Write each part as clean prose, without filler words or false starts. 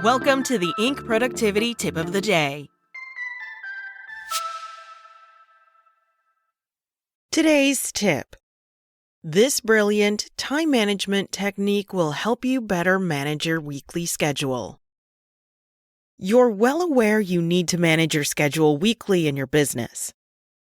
Welcome to the Inc. Productivity Tip of the Day. Today's tip. This brilliant time management technique will help you better manage your weekly schedule. You're well aware you need to manage your schedule weekly in your business.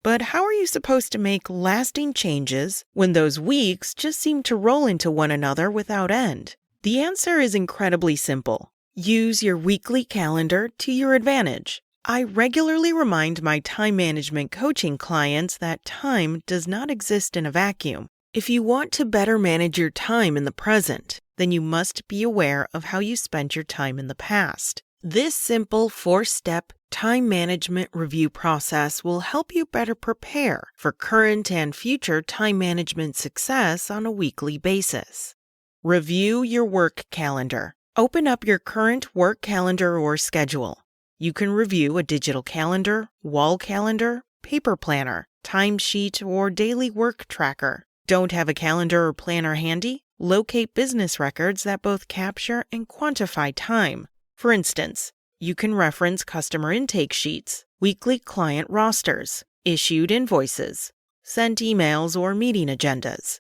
But how are you supposed to make lasting changes when those weeks just seem to roll into one another without end? The answer is incredibly simple. Use your weekly calendar to your advantage. I regularly remind my time management coaching clients that time does not exist in a vacuum. If you want to better manage your time in the present, then you must be aware of how you spent your time in the past. This simple 4-step time management review process will help you better prepare for current and future time management success on a weekly basis. Review your work calendar. Open up your current work calendar or schedule. You can review a digital calendar, wall calendar, paper planner, timesheet, or daily work tracker. Don't have a calendar or planner handy? Locate business records that both capture and quantify time. For instance, you can reference customer intake sheets, weekly client rosters, issued invoices, sent emails, or meeting agendas.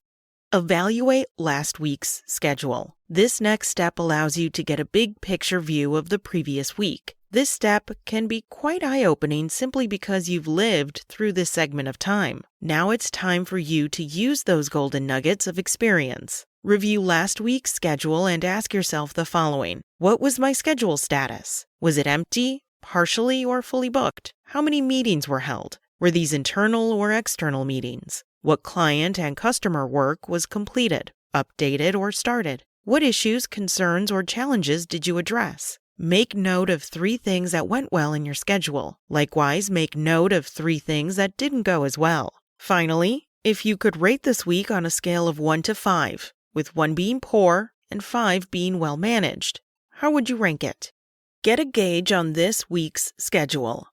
Evaluate last week's schedule. This next step allows you to get a big picture view of the previous week. This step can be quite eye-opening simply because you've lived through this segment of time. Now it's time for you to use those golden nuggets of experience. Review last week's schedule and ask yourself the following. What was my schedule status? Was it empty, partially, or fully booked? How many meetings were held? Were these internal or external meetings? What client and customer work was completed, updated, or started? What issues, concerns, or challenges did you address? Make note of 3 things that went well in your schedule. Likewise, make note of 3 things that didn't go as well. Finally, if you could rate this week on a scale of 1 to 5, with 1 being poor and 5 being well managed, how would you rank it? Get a gauge on this week's schedule.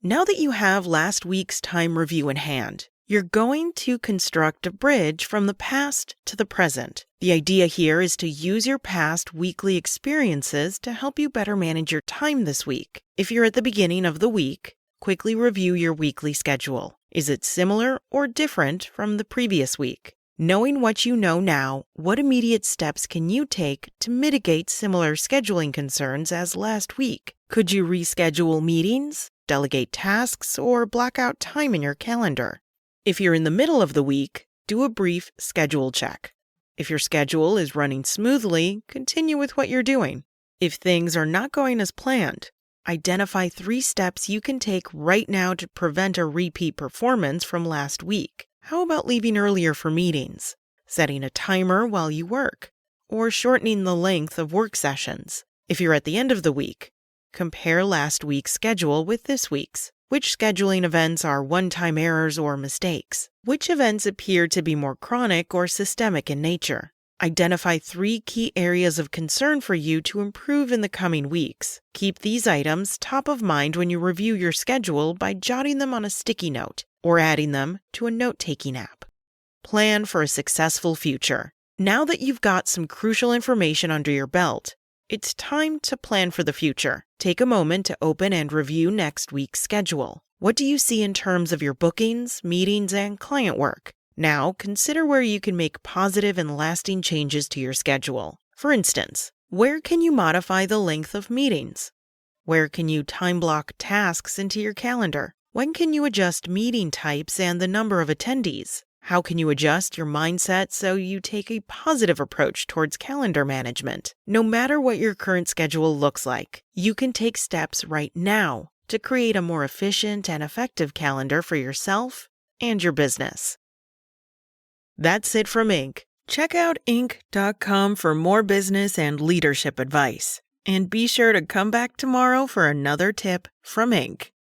Now that you have last week's time review in hand, you're going to construct a bridge from the past to the present. The idea here is to use your past weekly experiences to help you better manage your time this week. If you're at the beginning of the week, quickly review your weekly schedule. Is it similar or different from the previous week? Knowing what you know now, what immediate steps can you take to mitigate similar scheduling concerns as last week? Could you reschedule meetings, delegate tasks, or block out time in your calendar? If you're in the middle of the week, do a brief schedule check. If your schedule is running smoothly, continue with what you're doing. If things are not going as planned, identify 3 steps you can take right now to prevent a repeat performance from last week. How about leaving earlier for meetings, setting a timer while you work, or shortening the length of work sessions? If you're at the end of the week, compare last week's schedule with this week's. Which scheduling events are one-time errors or mistakes? Which events appear to be more chronic or systemic in nature? Identify 3 key areas of concern for you to improve in the coming weeks. Keep these items top of mind when you review your schedule by jotting them on a sticky note or adding them to a note-taking app. Plan for a successful future. Now that you've got some crucial information under your belt, it's time to plan for the future. Take a moment to open and review next week's schedule. What do you see in terms of your bookings, meetings, and client work? Now, consider where you can make positive and lasting changes to your schedule. For instance, where can you modify the length of meetings? Where can you time block tasks into your calendar? When can you adjust meeting types and the number of attendees? How can you adjust your mindset so you take a positive approach towards calendar management? No matter what your current schedule looks like, you can take steps right now to create a more efficient and effective calendar for yourself and your business. That's it from Inc. Check out Inc.com for more business and leadership advice. And be sure to come back tomorrow for another tip from Inc.